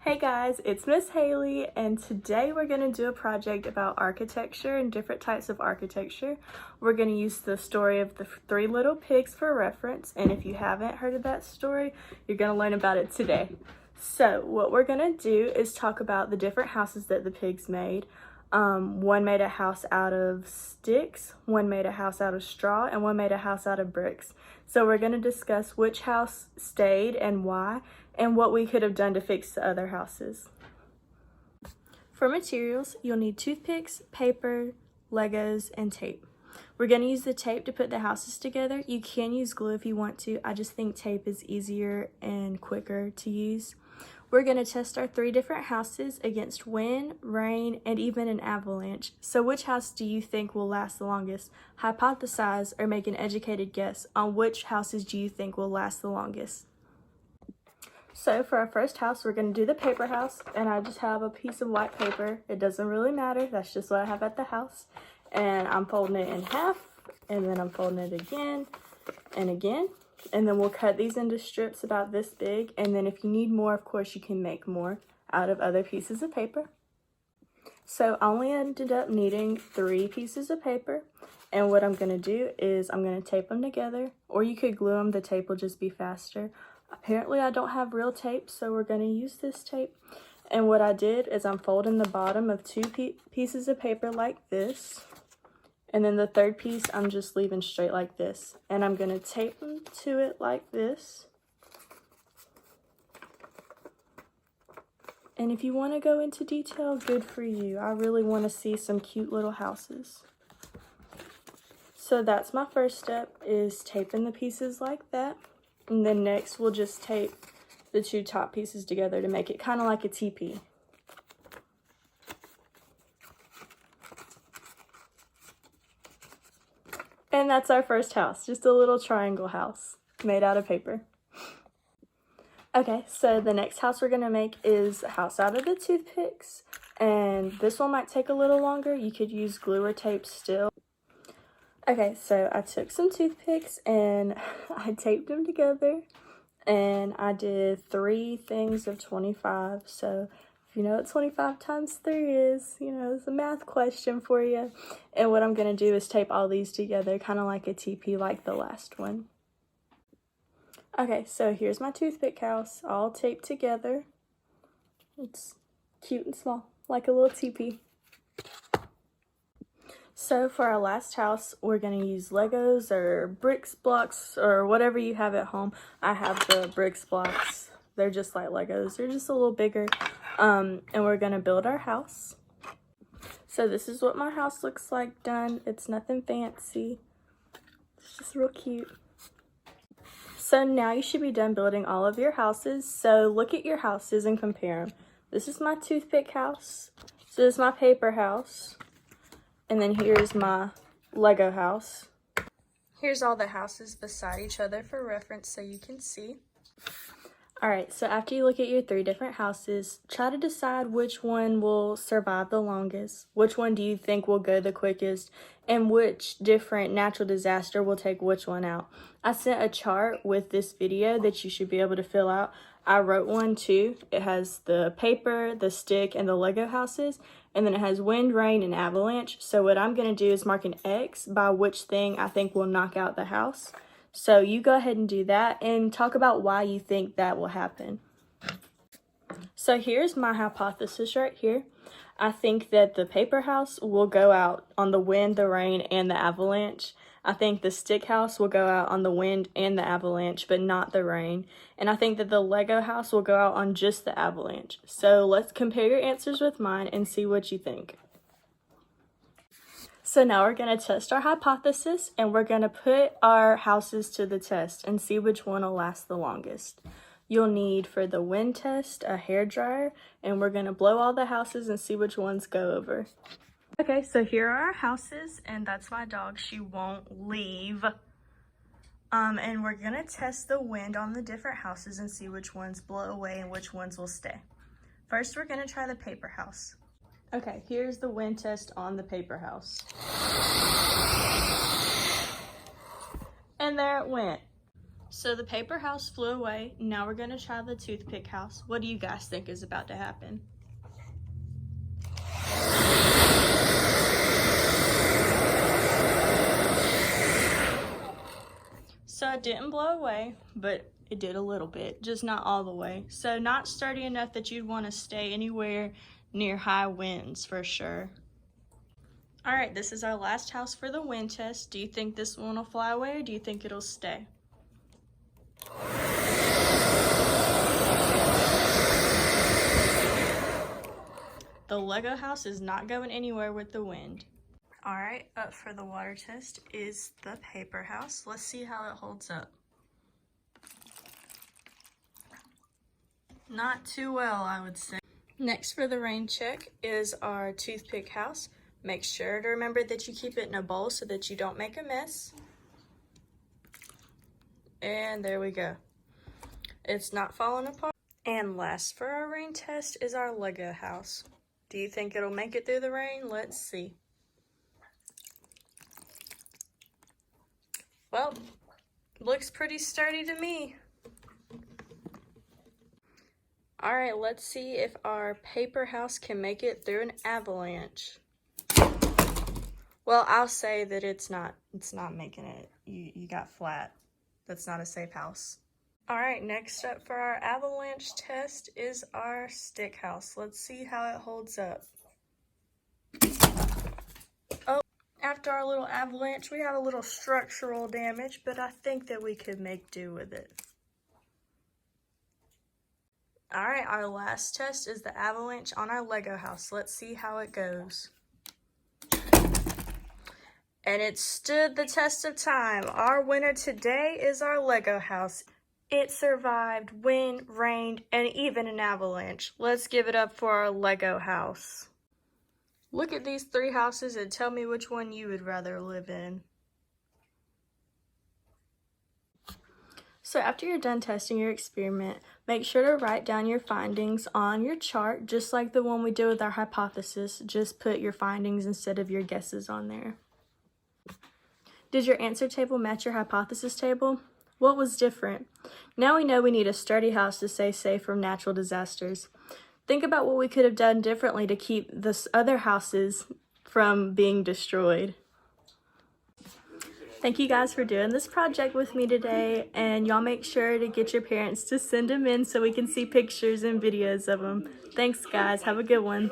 Hey guys, it's Miss Haley, and today we're going to do a project about architecture and different types of architecture. We're going to use the story of the Three Little Pigs for reference, and if you haven't heard of that story, you're going to learn about it today. So what we're going to do is talk about the different houses that the pigs made. One made a house out of sticks, one made a house out of straw, and one made a house out of bricks. So we're going to discuss which house stayed and why, and what we could have done to fix the other houses. For materials, you'll need toothpicks, paper, Legos, and tape. We're going to use the tape to put the houses together. You can use glue if you want to. I just think tape is easier and quicker to use. We're going to test our 3 different houses against wind, rain, and even an avalanche. So which house do you think will last the longest? Hypothesize or make an educated guess on which houses do you think will last the longest. So for our first house, we're going to do the paper house, and I just have a piece of white paper. It doesn't really matter. That's just what I have at the house. And I'm folding it in half, and then I'm folding it again and again. And then we'll cut these into strips about this big. And then if you need more, of course, you can make more out of other pieces of paper. So I only ended up needing 3 pieces of paper. And what I'm going to do is I'm going to tape them together, or you could glue them. The tape will just be faster. Apparently I don't have real tape, so we're going to use this tape. And what I did is I'm folding the bottom of 2 pieces of paper like this. And then the third piece I'm just leaving straight like this. And I'm going to tape them to it like this. And if you want to go into detail, good for you. I really want to see some cute little houses. So that's my first step, is taping the pieces like that. And then next we'll just tape the 2 top pieces together to make it kind of like a teepee. And that's our first house, just a little triangle house made out of paper. Okay, so the next house we're going to make is a house out of the toothpicks. And this one might take a little longer. You could use glue or tape still. Okay, so I took some toothpicks and I taped them together, and I did 3 things of 25. So if you know what 25 times 3 is, you know, it's a math question for you. And what I'm going to do is tape all these together, kind of like a teepee like the last one. Okay, so here's my toothpick house, all taped together. It's cute and small, like a little teepee. So for our last house, we're going to use Legos or bricks blocks or whatever you have at home. I have the bricks blocks. They're just like Legos. They're just a little bigger. And we're going to build our house. So this is what my house looks like done. It's nothing fancy. It's just real cute. So now you should be done building all of your houses. So look at your houses and compare them. This is my toothpick house. So this is my paper house. And then here's my Lego house. Here's all the houses beside each other for reference so you can see. Alright, so after you look at your 3 different houses, try to decide which one will survive the longest, which one do you think will go the quickest, and which different natural disaster will take which one out. I sent a chart with this video that you should be able to fill out. I wrote one too. It has the paper, the stick, and the Lego houses, and then it has wind, rain, and avalanche. So what I'm going to do is mark an X by which thing I think will knock out the house. So you go ahead and do that and talk about why you think that will happen. So here's my hypothesis right here. I think that the paper house will go out on the wind, the rain, and the avalanche. I think the stick house will go out on the wind and the avalanche, but not the rain. And I think that the Lego house will go out on just the avalanche. So let's compare your answers with mine and see what you think. So now we're going to test our hypothesis, and we're going to put our houses to the test and see which one will last the longest. You'll need, for the wind test, a hairdryer, and we're going to blow all the houses and see which ones go over. Okay, so here are our houses, and that's my dog. She won't leave. And we're going to test the wind on the different houses and see which ones blow away and which ones will stay. First, we're going to try the paper house. Okay, here's the wind test on the paper house. And there it went. So the paper house flew away. Now we're gonna try the toothpick house. What do you guys think is about to happen? So it didn't blow away, but it did a little bit, just not all the way. So not sturdy enough that you'd want to stay anywhere near high winds for sure. All right, this is our last house for the wind test. Do you think this one will fly away or do you think it'll stay? The Lego house is not going anywhere with the wind. All right, up for the water test is the paper house. Let's see how it holds up. Not too well, I would say. Next for the rain check is our toothpick house. Make sure to remember that you keep it in a bowl so that you don't make a mess. And there we go. It's not falling apart. And last for our rain test is our Lego house. Do you think it'll make it through the rain? Let's see. Well, looks pretty sturdy to me. All right, let's see if our paper house can make it through an avalanche. Well, I'll say that it's not making it. You got flat. That's not a safe house. All right, next up for our avalanche test is our stick house. Let's see how it holds up. Oh, after our little avalanche, we have a little structural damage, but I think that we could make do with it. All right, our last test is the avalanche on our Lego house. Let's see how it goes. And it stood the test of time. Our winner today is our Lego house. It survived wind, rain, and even an avalanche. Let's give it up for our Lego house. Look at these 3 houses and tell me which one you would rather live in. So after you're done testing your experiment, make sure to write down your findings on your chart, just like the one we did with our hypothesis. Just put your findings instead of your guesses on there. Did your answer table match your hypothesis table? What was different? Now we know we need a sturdy house to stay safe from natural disasters. Think about what we could have done differently to keep the other houses from being destroyed. Thank you guys for doing this project with me today, and y'all make sure to get your parents to send them in so we can see pictures and videos of them. Thanks guys, have a good one.